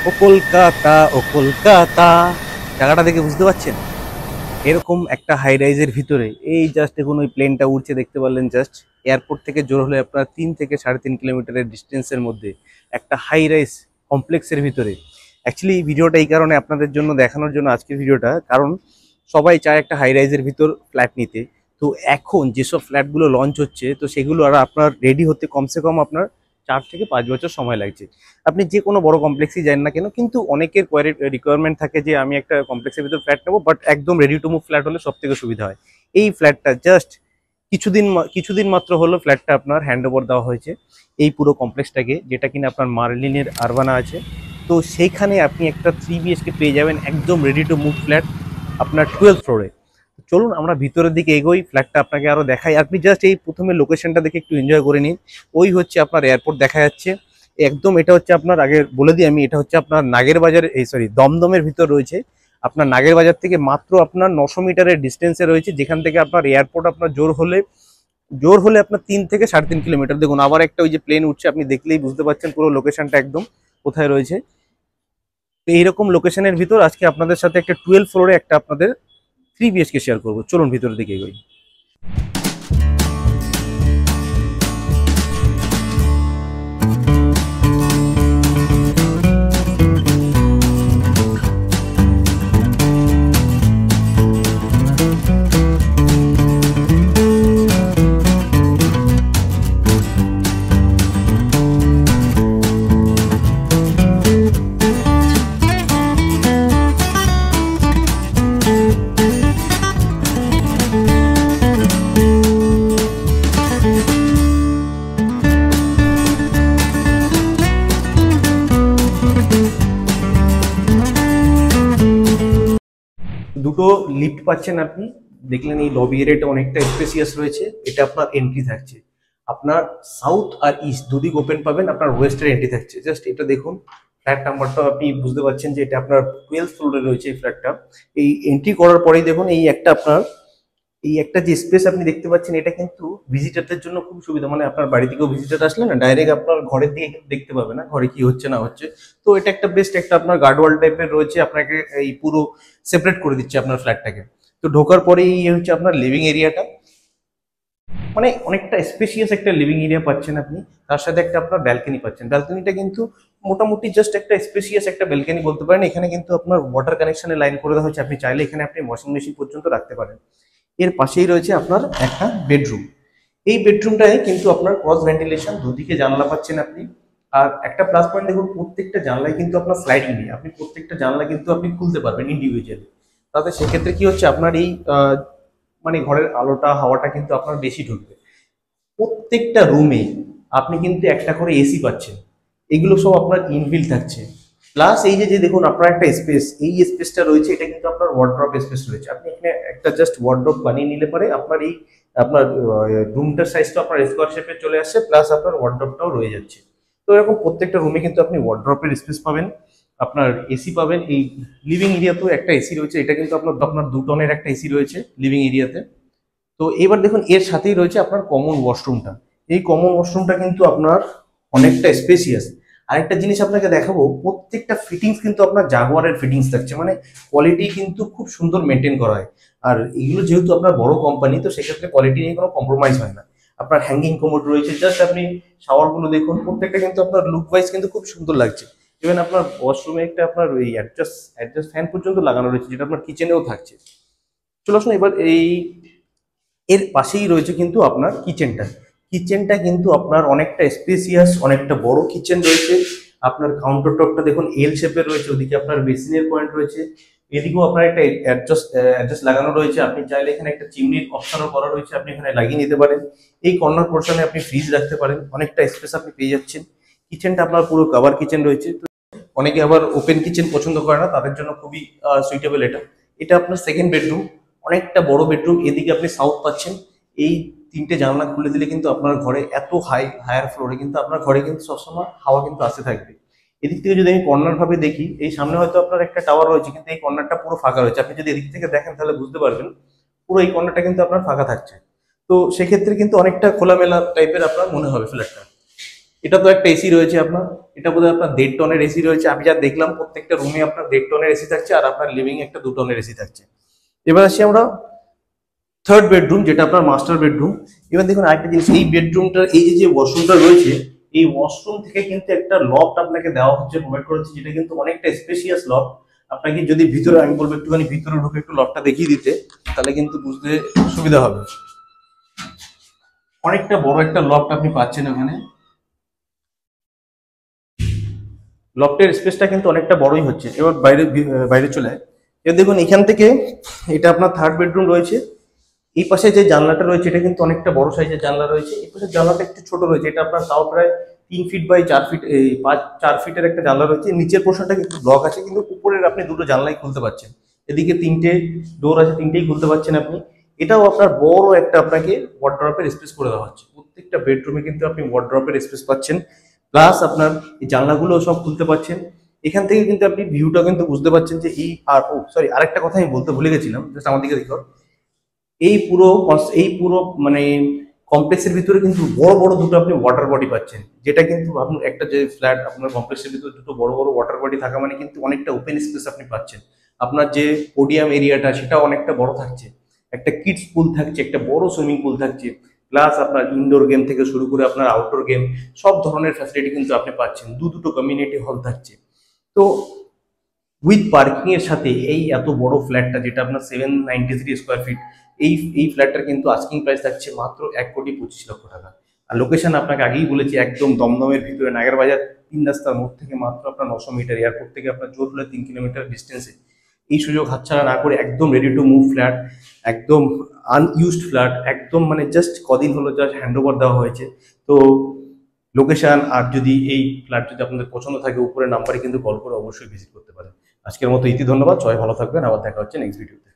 ও কলকাতা, ও কলকাতা, জায়গাটা দেখে বুঝতে পারছেন? এরকম একটা হাই রাইজের ভিতরে এই জাস্ট দেখুন ওই প্লেনটা উড়ছে, দেখতে পারলেন? জাস্ট এয়ারপোর্ট থেকে জোর হলে আপনার 3 থেকে 3.5 কিলোমিটারের ডিস্টেন্সের মধ্যে একটা হাই রাইজ কমপ্লেক্সের ভিতরে। অ্যাকচুয়ালি এই ভিডিওটা এই কারণে আপনাদের জন্য দেখানোর জন্য আজকের ভিডিওটা, কারণ সবাই চায় একটা হাই রাইজের ভিতর ফ্ল্যাট নিতে। তো এখন যেসব ফ্ল্যাটগুলো লঞ্চ হচ্ছে, তো সেগুলো আর আপনার রেডি হতে কমসে কম আপনার 4 থেকে 5 বছর সময় লাগছে। আপনি যে কোনো বড় কমপ্লেক্সই যান না কেন, কিন্তু অনেকের রিকোয়ারমেন্ট থাকে যে আমি একটা কমপ্লেক্সের ভিতর ফ্ল্যাট নেবো, বাট একদম রেডি টু মুভ ফ্ল্যাট হলে সব থেকে সুবিধা হয়। এই ফ্ল্যাটটা জাস্ট কিছুদিন মাত্র হলো ফ্ল্যাটটা আপনার হ্যান্ড ওভার দেওয়া হয়েছে এই পুরো কমপ্লেক্সটাকে, যেটা কিনা আপনার মার্লিনের আরবানা আছে। তো সেইখানে আপনি একটা 3 BHK পেয়ে যাবেন, একদম রেডি টু মুভ ফ্ল্যাট আপনার 12th ফ্লোরে। চলুন আমরা ভিতরের দিকে এগোই, ফ্ল্যাটটা আপনাকে আরো দেখাই। আপনি জাস্ট এই প্রথমে লোকেশনটা দেখে একটু এনজয় করে নিন। ওই হচ্ছে আপনার এয়ারপোর্ট দেখা যাচ্ছে একদম। এটা হচ্ছে আপনার, আগে বলে দিই আমি, এটা হচ্ছে আপনার নাগের বাজার, এই সরি দমদমের ভিতর রয়েছে। আপনার নাগের বাজার থেকে মাত্র আপনার 900 মিটারের ডিস্টেন্সে রয়েছে, যেখান থেকে আপনার এয়ারপোর্ট আপনার জোর হলে আপনার 3 থেকে 3.5 কিলোমিটার। দেখুন আবার একটা ওই যে প্লেন উঠছে, আপনি দেখলেই বুঝতে পারছেন পুরো লোকেশনটা একদম কোথায় রয়েছে। তো এইরকম লোকেশনের ভিতর আজকে আপনাদের সাথে একটা 12th ফ্লোরে একটা আপনাদের 3 BHK শেয়ার করবো। চলুন ভিতরের দিকে এগোই। দুটো লিফট পাচ্ছেন আপনি, দেখলেন এই লবি এরিয়াটা অনেকটা স্পেসিয়াস রয়েছে। এটা আপনার এন্ট্রি থাকছে, আপনার সাউথ আর ইস্ট দুদিক ওপেন পাবেন, আপনার ওয়েস্টের এন্ট্রি থাকছে। জাস্ট এটা দেখুন, ফ্ল্যাট নাম্বারটা আপনি বুঝতে পারছেন যে এটা আপনার 12th ফ্লোরে রয়েছে এই ফ্ল্যাটটা। এই এন্ট্রি করার পরেই দেখুন এই একটা যে স্পেস আপনি দেখতে পাচ্ছেন, এটা কিন্তু ভিজিটারদের জন্য খুব সুবিধা। মানে আপনার বাড়ি থেকেও ভিজিটার আসলে না, ডাইরেক্ট আপনার ঘরের দিকে কিন্তু দেখতে পাবে না ঘরে কি হচ্ছে না হচ্ছে। তো এটা একটা বেস্ট একটা আপনার গার্ডওয়াল টাইপের রয়েছে, আপনাকে এই পুরো সেপারেট করে দিচ্ছে আপনার ফ্ল্যাটটাকে। তো ঢোকার পরেই এই হচ্ছে আপনার লিভিং এরিয়াটা, মানে অনেকটা স্পেশিয়াস একটা লিভিং এরিয়া পাচ্ছেন আপনি। তার সাথে একটা আপনার ব্যালকনি পাচ্ছেন। ব্যালকনিটা কিন্তু মোটামুটি জাস্ট একটা স্পেশিয়াস একটা ব্যালকনি বলতে পারেন। এখানে কিন্তু আপনার ওয়াটার কানেকশনের লাইন করে দেওয়া হয়েছে, আপনি চাইলে এখানে আপনি ওয়াশিং মেশিন পর্যন্ত রাখতে পারেন। এর পাশেই রয়েছে আপনার একটা বেডরুম। এই বেডরুমটায় কিন্তু আপনার ক্রস ভেন্টিলেশন, দুদিকে জানলা পাচ্ছেন আপনি। আর একটা প্লাস পয়েন্ট দেখুন, প্রত্যেকটা জানলায় কিন্তু আপনার স্লাইডিং নেই, আপনি প্রত্যেকটা জানলা কিন্তু আপনি খুলতে পারবেন ইন্ডিভিজুয়ালি। তাতে সেক্ষেত্রে কি হচ্ছে, আপনার এই মানে ঘরের আলোটা হাওয়াটা কিন্তু আপনার বেশি ঢুকবে। প্রত্যেকটা রুমে আপনি কিন্তু একটা করে এসি পাচ্ছেন, এগুলো সব আপনার ইনবিল্ট থাকছে। প্লাস এই যে যে দেখুন আপনার একটা স্পেস, এই স্পেসটা রয়েছে, এটা কিন্তু আপনার ওয়ার্ড্রপ স্পেস রয়েছে। আপনি এখানে একটা জাস্ট ওয়ার্ড্রপ বানিয়ে নিলে পরে আপনার এই আপনার রুমটার সাইজটা আপনার স্কোয়ার শেপে চলে আসছে, প্লাস আপনার ওয়ার্ড্রপটাও রয়ে যাচ্ছে। তো এরকম প্রত্যেকটা রুমে কিন্তু আপনি ওয়ার্ড্রপের স্পেস পাবেন, আপনার এসি পাবেন। এই লিভিং এরিয়াতেও একটা এসি রয়েছে, এটা কিন্তু আপনার আপনার 2 টনের একটা এসি রয়েছে লিভিং এরিয়াতে। তো এবার দেখুন এর সাথেই রয়েছে আপনার কমন ওয়াশরুমটা। এই কমন ওয়াশরুমটা কিন্তু আপনার অনেকটা স্পেসিয়াস। আরেকটা জিনিস আপনাকে দেখাবো, প্রত্যেকটা ফিটিংস কিন্তু আপনার জাগুয়ারের ফিটিংস থাকছে, মানে কোয়ালিটি কিন্তু খুব সুন্দর মেনটেন করা হয়। আর এগুলো যেহেতু আপনার বড় কোম্পানি, তো সেক্ষেত্রে কোয়ালিটি নিয়ে কোনো কম্প্রোমাইজ হয় না। আপনার হ্যাঙ্গিং কমোড রয়েছে, জাস্ট আপনি শাওয়ারগুলো দেখুন, প্রত্যেকটা কিন্তু আপনার লুক ওয়াইজ কিন্তু খুব সুন্দর লাগছে। ইভেন আপনার ওয়াশরুমে একটা আপনার ওই অ্যাডজাস্ট ফ্যান পর্যন্ত লাগানো রয়েছে, যেটা আপনার কিচেনেও থাকছে। চলো আসুন এবার এর পাশেই রয়েছে কিন্তু আপনার কিচেনটা কিন্তু আপনার অনেকটা স্পেসিয়াস, অনেকটা বড় কিচেন রয়েছে। আপনার কাউন্টার টপটা দেখুন এল শেপের রয়েছে, ওদিকে আপনার বেসিনের পয়েন্ট রয়েছে, এদিকেও আপনার একটা অ্যাডজাস্ট লাগানো রয়েছে। আপনি চাইলে এখানে একটা চিমনির অপশনও করা রয়েছে, আপনি এখানে লাগিয়ে নিতে পারেন। এই কর্নার পোর্শনে আপনি ফ্রিজ রাখতে পারেন, অনেকটা স্পেস আপনি পেয়ে যাচ্ছেন। কিচেনটা আপনার পুরো কভার কিচেন রয়েছে। তো অনেকে আবার ওপেন কিচেন পছন্দ করে না, তাদের জন্য খুবই সুইটেবল এটা। এটা আপনার সেকেন্ড বেডরুম, অনেকটা বড় বেডরুম। এদিকে আপনি সাউথ পাচ্ছেন। এই 3টে জানলা খুলে দিলে কিন্তু আপনার ঘরে এত হায়ার ফ্লোরে কিন্তু আপনার ঘরে কিন্তু সবসময় হাওয়া কিন্তু আসতে থাকবে। এদিক থেকে যদি আমি কর্নার ভাবে দেখি, এই সামনে হয়তো আপনার একটা টাওয়ার রয়েছে, কিন্তু এই কর্নারটা পুরো ফাঁকা রয়েছে। আপনি যদি এদিক থেকে দেখেন তাহলে বুঝতে পারবেন পুরো এই কর্নারটা কিন্তু আপনার ফাঁকা থাকছে। তো সেক্ষেত্রে কিন্তু অনেকটা খোলামেলা টাইপের আপনার মনে হবে ফ্ল্যাটটা। এটা তো একটা এসি রয়েছে আপনার, এটা বোধহয় আপনার 1.5 টনের এসি রয়েছে। আমি যা দেখলাম প্রত্যেকটা রুমে আপনার 1.5 টনের এসি থাকছে, আর আপনার লিভিং একটা 2 টনের এসি থাকছে। এবার আসি আমরা থার্ড বেডরুম, যেটা আপনার মাস্টার বেডরুম। এবার দেখুন আরেকটা জিনিস, এই বেডরুমটার এই যে ওয়াশরুমটা রয়েছে, এই ওয়াশরুম থেকে কিন্তু একটা লফট আপনাকে দেওয়া হচ্ছে, প্রোভাইড করেছে, যেটা কিন্তু অনেকটা স্পেশিয়াস লফট। আপনাকে যদি ভিতরে, আমি বলবো একটুখানি ভিতরে ঢুকে একটু লফটটা দেখিয়ে দিতে, তাহলে কিন্তু বুঝতে সুবিধা হবে। অনেকটা বড় একটা লফট আপনি পাচ্ছেন ওখানে। লফটের স্পেসটা কিন্তু অনেকটা বড়ই হচ্ছে। এবার বাইরে বাইরে চলে যায়। এবার দেখুন এখান থেকে, এটা আপনার থার্ড বেডরুম রয়েছে। এই পাশে যে জানলাটা রয়েছে এটা কিন্তু অনেকটা বড় সাইজের জানলা রয়েছে। এই পাশে জানলাটা একটু ছোট রয়েছে, এটা আপনার তাও প্রায় 3 ফিট বাই 4 ফিট, এই 4 ফিটের একটা জানলা রয়েছে। নিচের পোর্শনটা কিন্তু ব্লক আছে, কিন্তু উপরের আপনি দুটো জানলাই খুলতে পারছেন। এদিকে 3টে ডোর আছে, 3টেই খুলতে পারছেন আপনি। এটাও আপনার বড় একটা আপনাকে ওয়ার্ড্রপের স্পেস করে দেওয়া হচ্ছে। প্রত্যেকটা বেডরুমে কিন্তু আপনি ওয়ার্ড্রপের স্পেস পাচ্ছেন, প্লাস আপনার এই জানলাগুলো সব খুলতে পারছেন। এখান থেকে কিন্তু আপনি ভিউটা কিন্তু বুঝতে পারছেন যে এই, আর ও সরি, আরেকটা কথা আমি বলতে ভুলে গেছিলাম, জাস্ট আমার দিকে দেখো। এই পুরো মানে কমপ্লেক্সের ভিতরে কিন্তু বড় বড় দুটো আপনি ওয়াটার বডি পাচ্ছেন, যেটা কিন্তু ভাবুন একটা যে ফ্ল্যাট আপনার কমপ্লেক্সের ভিতরে দুটো বড় বড় ওয়াটার বডি থাকা মানে কিন্তু অনেকটা ওপেন স্পেস আপনি পাচ্ছেন। আপনার যে পোডিয়াম এরিয়াটা সেটা অনেকটা বড় থাকছে, একটা কিডস পুল থাকছে, একটা বড় সুইমিং পুল থাকছে, প্লাস আপনার ইনডোর গেম থেকে শুরু করে আপনার আউটডোর গেম সব ধরনের ফ্যাসিলিটি কিন্তু আপনি পাচ্ছেন। দুটো কমিউনিটি হল থাকছে। তো উইথ পার্কিং এর সাথে এই এত বড় ফ্ল্যাটটা, যেটা আপনার 793 স্কোয়ার ফিট, এই ফ্ল্যাটটার কিন্তু আস্কিং প্রাইস থাকছে মাত্র 1,25,00,000 টাকা। আর লোকেশন আপনাকে আগেই বলেছি, একদম দমদমের ভিতরে, নাগের বাজার 3 রাস্তার মোড় থেকে মাত্র আপনার 900 মিটার, এয়ারপোর্ট থেকে আপনার জোর হলে 3 কিলোমিটার ডিস্টেন্সে। এই সুযোগ হাতছাড়া না করে একদম রেডি টু মুভ ফ্ল্যাট, একদম আনইউজড ফ্ল্যাট, একদম মানে জাস্ট কদিন হলো জাস্ট হ্যান্ড ওভার দেওয়া হয়েছে। তো লোকেশন আর যদি এই ফ্ল্যাট যদি আপনাদের পছন্দ থাকে, উপরে নাম্বারে কিন্তু কল করে অবশ্যই ভিজিট করতে পারেন। আজকের মতো ইতি, ধন্যবাদ, সবাই ভালো থাকবেন, আবার দেখা হচ্ছে নেক্সট ভিডিওতে।